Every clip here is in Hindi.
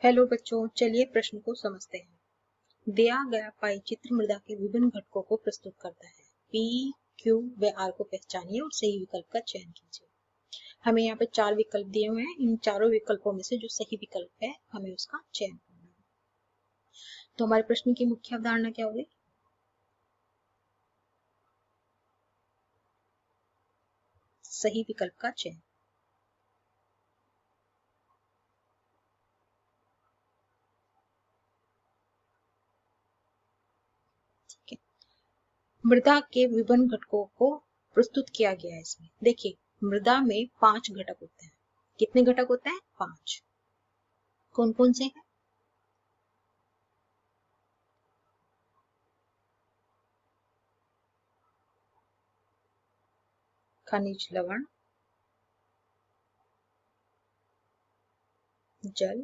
हेलो बच्चों, चलिए प्रश्न को समझते हैं। दिया गया पाई चित्र मृदा के विभिन्न घटकों को प्रस्तुत करता है। P, Q व R को पहचानिए और सही विकल्प का चयन कीजिए। हमें यहाँ पे 4 विकल्प दिए हुए हैं। इन चारों विकल्पों में से जो सही विकल्प है हमें उसका चयन करना है। तो हमारे प्रश्न की मुख्य अवधारणा क्या होगी? सही विकल्प का चयन। ठीक है, मृदा के विभिन्न घटकों को प्रस्तुत किया गया है। इसमें देखिए, मृदा में 5 घटक होते हैं। कितने घटक होते हैं? 5। कौन कौन से हैं? खनिज लवण, जल,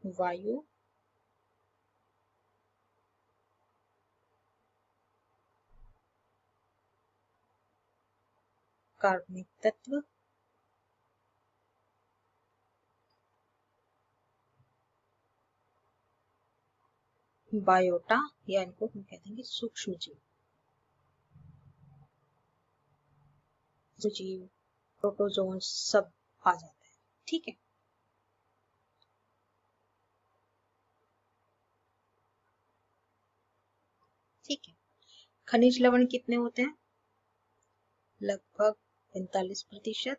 वायु, कार्बनिक तत्व, बायोटा या इनको हम कहते हैं सूक्ष्म जीव, प्रोटोजोन सब आ जाता है। ठीक है, ठीक है। खनिज लवण कितने होते हैं? लगभग 45%।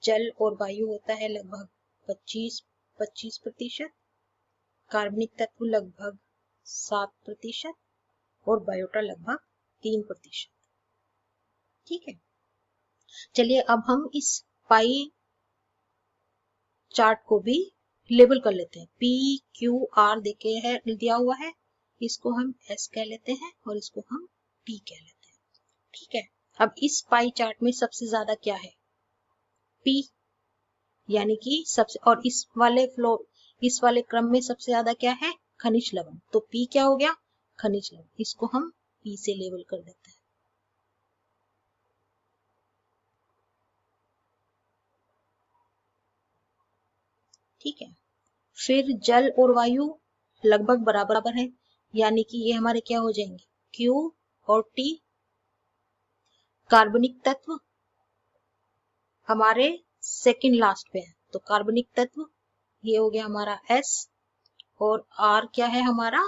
जल और वायु होता है लगभग 25%। कार्बनिक तत्व लगभग 7% और बायोटा लगभग 3%। ठीक है, चलिए अब हम इस पाई चार्ट को भी लेबल कर लेते हैं। P, Q, R दिया हुआ है, इसको हम S कह लेते हैं और इसको हम T कह लेते हैं। ठीक है, अब इस पाई चार्ट में सबसे ज्यादा क्या है? P, यानी कि सबसे, और इस वाले क्रम में सबसे ज्यादा क्या है? खनिज लवण। तो P क्या हो गया? खनिज लवण। इसको हम P से लेबल कर देते हैं। ठीक है, फिर जल और वायु लगभग बराबर है, यानी कि ये हमारे क्या हो जाएंगे? Q और T। कार्बनिक तत्व हमारे सेकंड लास्ट पे है, तो कार्बनिक तत्व ये हो गया हमारा S और R क्या है हमारा?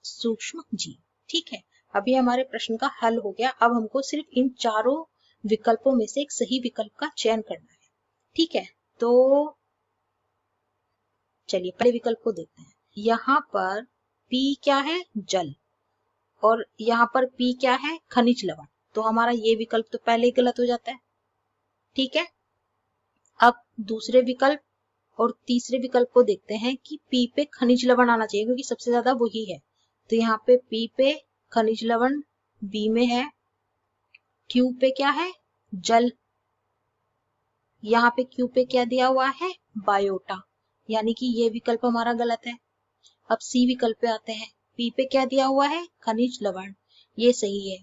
सूक्ष्म जीव। ठीक है, अभी हमारे प्रश्न का हल हो गया। अब हमको सिर्फ इन चारों विकल्पों में से एक सही विकल्प का चयन करना है। ठीक है, तो चलिए पहले विकल्प को देखते हैं। यहाँ पर P क्या है? जल, और यहाँ पर P क्या है? खनिज लवण। तो हमारा ये विकल्प तो पहले ही गलत हो जाता है। ठीक है, अब दूसरे विकल्प और तीसरे विकल्प को देखते हैं कि P पे खनिज लवण आना चाहिए क्योंकि सबसे ज्यादा वही है। तो यहाँ पे P पे खनिज लवण B में है। Q पे क्या है? जल। यहाँ पे Q पे क्या दिया हुआ है? बायोटा, यानी कि ये विकल्प हमारा गलत है। अब C विकल्प पे आते हैं। P पे क्या दिया हुआ है? खनिज लवण, ये सही है।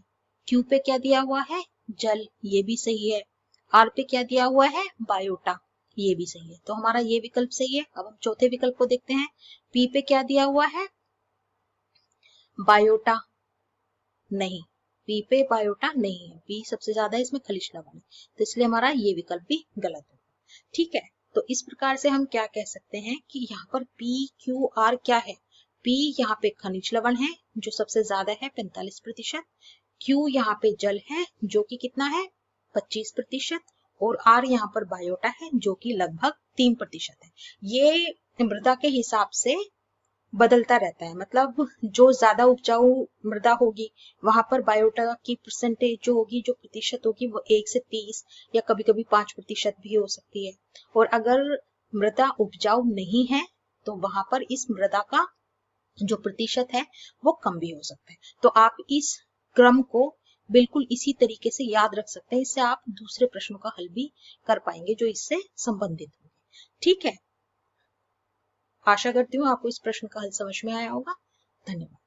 Q पे क्या दिया हुआ है? जल, ये भी सही है। R पे क्या दिया हुआ है? बायोटा, ये भी सही है। तो हमारा ये विकल्प सही है। अब हम चौथे विकल्प को देखते हैं। P पे क्या दिया हुआ है? बायोटा, नहीं, P पे बायोटा नहीं है। P सबसे ज्यादा इसमें खनिज लवण है, तो इसलिए हमारा ये विकल्प भी गलत है। ठीक है, तो इस प्रकार से हम क्या कह सकते हैं कि यहाँ पर P, Q, R क्या है? P यहाँ पे खनिज लवण है जो सबसे ज्यादा है 45%। Q यहाँ पे जल है जो कि कितना है? 25%। और R यहाँ पर बायोटा है जो कि लगभग 3% है। ये मृदा के हिसाब से बदलता रहता है, मतलब जो ज्यादा उपजाऊ मृदा होगी वहां पर बायोटा की परसेंटेज जो होगी, जो प्रतिशत होगी, वो 1 से 30 या कभी कभी 5% भी हो सकती है। और अगर मृदा उपजाऊ नहीं है तो वहां पर इस मृदा का जो प्रतिशत है वो कम भी हो सकता है। तो आप इस क्रम को बिल्कुल इसी तरीके से याद रख सकते हैं। इससे आप दूसरे प्रश्नों का हल भी कर पाएंगे जो इससे संबंधित होंगे। ठीक है, आशा करती हूँ आपको इस प्रश्न का हल समझ में आया होगा। धन्यवाद।